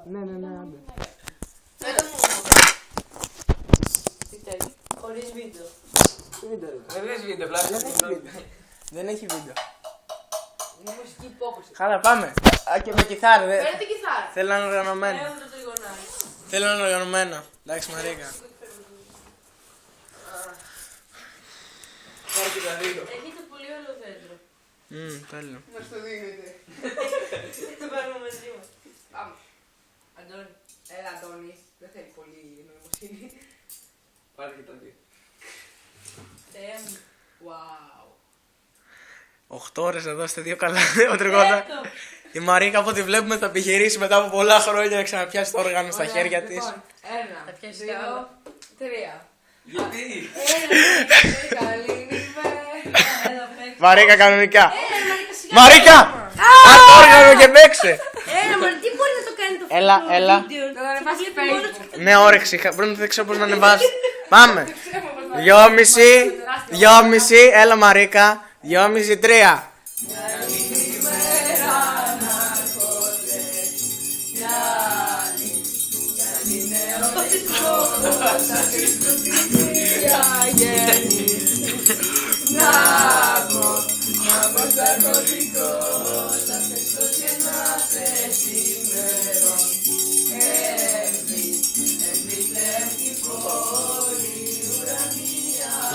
Ναι, άντε. Χωρίς βίντεο. Δεν έχει βίντεο, Δεν έχει βίντεο. Είναι μουσική υπόκριση. Καλά, πάμε. Α, και με κιθάρα, δε. Φέρε την κιθάρα. Θέλω ένα οργανωμένο. Φέρε το τριγωνάκι. Θέλω ένα οργανωμένο. Εντάξει, Μαρίκα. Πάρε και τα δύο. Έχετε πολύ ωραίο δέντρο. Τέλειο. Μας το δίνετε. Το παίρνουμε μαζί μας. Πάμε. Αντώνη. Έλα, Αντώνη. Δεν θέλει πολύ νοημοσύνη. Πάρε και τα δύο. Wow. 8 ώρες εδώ είστε δύο καλά. Η Μαρίκα από ό,τι βλέπουμε θα επιχειρήσει μετά από πολλά χρόνια να ξαναπιάσει το όργανο στα χέρια της. Ένα, Θα πιάσεις δύο, άλλο. 3. Γιατί? Καλή ημέρα. Μαρίκα κανονικά. Μαρίκα! Μαρίκα! Αν το όργανο και παίξε. Τι μπορεί να το κάνει το Έλα. Θα το ανεβάσει Facebook. Ναι, όρεξη. Πρέπει να ξέρω πώς να ανεβάσει. Πάμε. 2,5. Έλα Μαρίκα. 2,5, 3.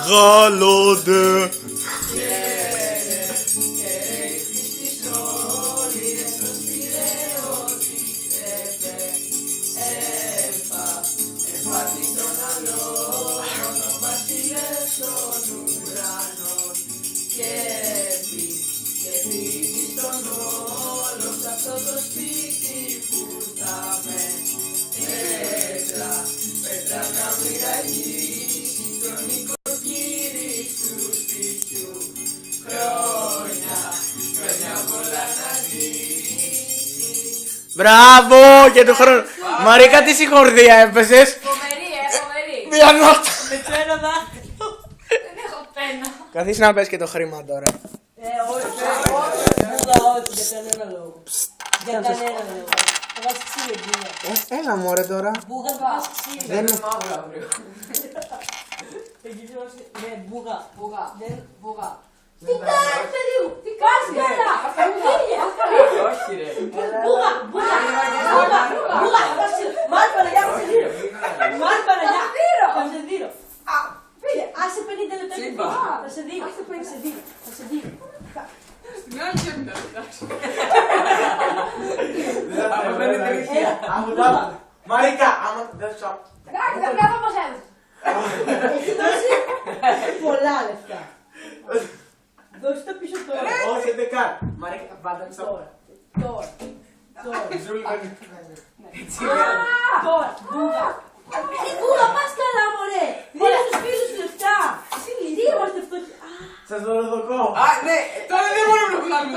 Γάλλονται. Μπράβο για τον χρόνο. Μαρίκα, τι συγχορδία έπεσες. Φοβερή. Μια νότα. Με τσένα δάχτυλο. Δεν έχω πένα. Καθίσεις να πες και το χρήμα τώρα. Όχι, για κανένα λόγο. Για κανένα λόγο. Θα βάζει ξύλο εκεί. Έλα μωρέ τώρα. Μπουγα θα βάζει ξύλο. Δεν είναι. Ναι, μπουγα. Μπουγα. Τι κάνεις παιδί μου, τι κάνεις καλά. Όχι ρε. Μπουγα. Μάρ Παναγιά, θα σε δίνω. Φίλε, άσε 50 λεπτά και θα σε δίνω. Θα σε δίνω. Στην άλλη και μην τα ρωτάς. Από πέντε τελικία. Μαρίκα, άμα δεν σου. Εντάξει, δεν βλέπω πως έδωσε. Έχει δώσει πολλά λεφτά. Δώσε το πίσω τώρα. Όχι, δεν καν. Μαρίκα, πάντα Τώρα. Τώρα. Τώρα. Μπουγα. Μπουγα, πας καλά μωρέ. Δίνε στους φίλους σου λεφτά. Τι είμαστε φτωχοί. Σας δωροδοκώ. Α, ναι, τώρα δεν μπορούμε να βγάλουμε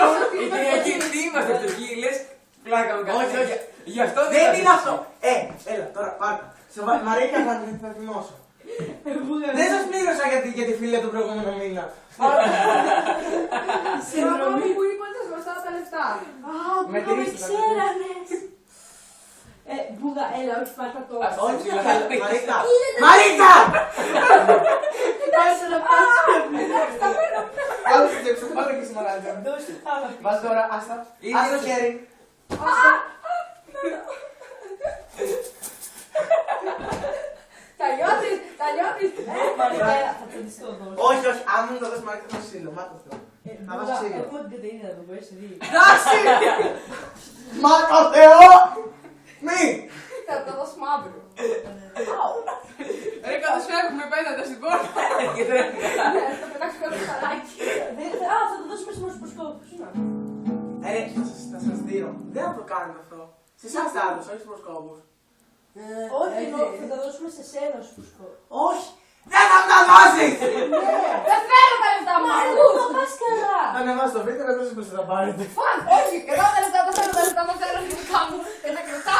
το η Κυριακή, τι είμαστε φτωχοί, λες, πλάκα με κάτι. Όχι. Γι' αυτό Δεν είναι αυτό. Έλα, τώρα πάρτε. Μαρίκα, θα θυμώσω. Δεν σας πλήρωσα για τη φίλια του προηγούμενου μήνα. Συγγνώμη που είπατε μπροστά τα λεφτά. Με ξέρανε. Μπουγα, έλα, όχι πάρτα τώρα. Όχι, Μαρίκα. Μαρίκα! Κοιτάξτε να πας. Άλλο σου διέψω, πάρε και στη μαράτια. Βάζ' τώρα, άστα. Άστα το χέρι. Τα νιώθεις. Μαρίκα, θα το δεις το δώσω. Όχι, άμα μου το δώσεις Μαρίκα θα σύλλο, μάτα αυτό. Θα βάζω σύλλο. Εγώ την κατερίνα θα το μπορείς να δει. Εντάξει! Μα το Θεό! Μη! Θα το δώσω μαύρο. Ρε κατασφεύγουμε πέναντα στην πόρτα. Και τρέχει. Θα πετάξω κάτω το σαλάκι. Θα το δώσουμε στους προσκόπους. Ρε, θα σας δίνω. Δεν θα το κάνουμε αυτό. Σε εσάς θα άλλους, όχι στους προσκόπους. Όχι, θα τα δώσουμε σε σένα στους προσκόπους. Όχι! Δεν θα τα δώσεις! Δεν θέλω τα λεφτά μου. Θα πας καλά. Θα ανεβάσω το βίντεο, δεν θα σας θα πάρετε. Όχι, εγώ τα λεφτά, δεν θέλω τα λεφτά, δεν θέλω τα λεφτά μου. Και τα κρατάω.